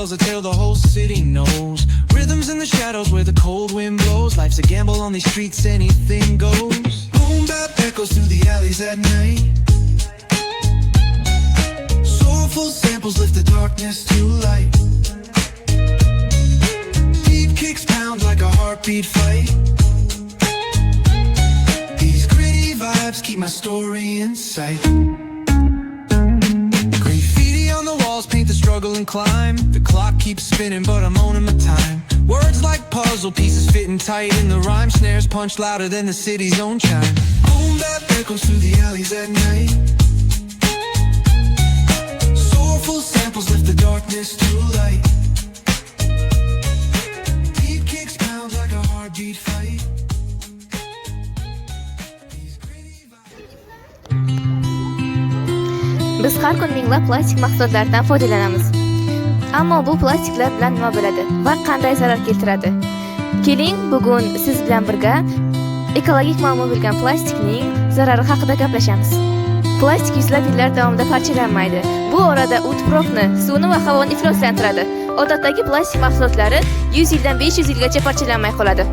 tells a tale the whole city knows. Rhythms in the shadows where the cold wind blows. Life's a gamble on these streets, anything goes. Boom bap echoes through the alleys at night. Soulful samples lift the darkness to light. Beat kicks pound like a heartbeat fight. These gritty vibes keep my story in sight. Graffiti on the walls paint the struggle and climb. The clock keeps spinning but I'm owning my time. Words like puzzle pieces fitting tight in the rhyme. Snares punch louder than the city's own chime. Boom bap echoes through the alleys at night. Soulful samples lift the darkness to light. Beat kicks pound like a heartbeat fight. Biz har kun minglab plastik mahsulotlardan foydalanamiz. Ammo bu plastiklar bilan nima bo'ladi va qanday zarar keltiradi? Keling, bugun siz bilan birga ekologik muammo bo'lgan plastikning zarari haqida gaplashamiz. Plastik yuzlab yillar davomida parchalanmaydi. Bu orada u tuproqni, suvni va havoni ifloslantiradi. Odatdagi plastik mahsulotlari 100 yildan 500 yilgacha parchalanmay qoladi.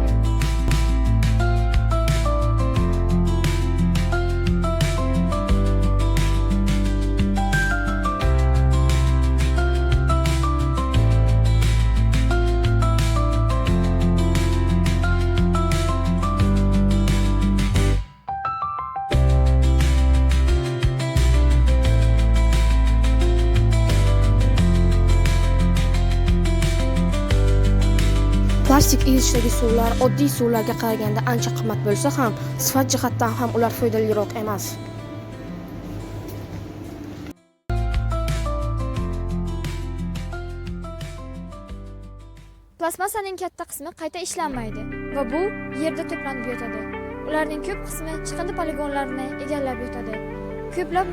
Plastik idishdagi suvlar oddiy suvlarga qaraganda ancha qimmat bo'lsa ham, sifat jihatdan ham ular foydaliroq emas. Plastmassaning katta qismi qayta ishlanmaydi va bu yerda to'planib yotadi. Ularning ko'p qismi chiqindi poligonlarini egallab yotadi. Ko'plab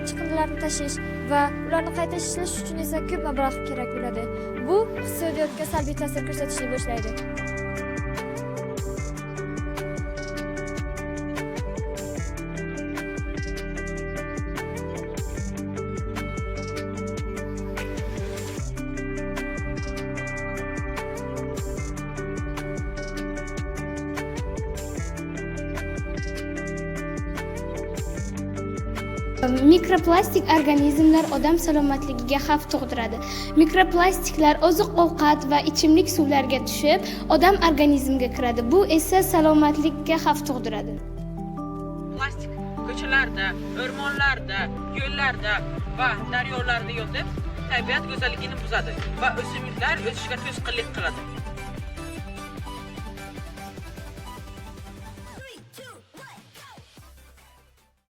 chiqindilarni tashish va ularni qayta ishlash uchun esa ko'p mablag' kerak bo'ladi. Bu iqtisodiyotga salbiy ta'sir ko'rsatishni boshlaydi. Mikroplastik organizmlar odam salomatligiga xavf tug'diradi. Mikroplastiklar oziq-ovqat va ichimlik suvlarga tushib, odam organizmiga kiradi. Bu esa salomatlikka xavf tug'diradi. Plastik ko'chalarda, o'rmonlarda, yo'llarda va daryolarda yotib, tabiat go'zalligini buzadi va o'simliklar o'sishiga to'sqinlik qiladi.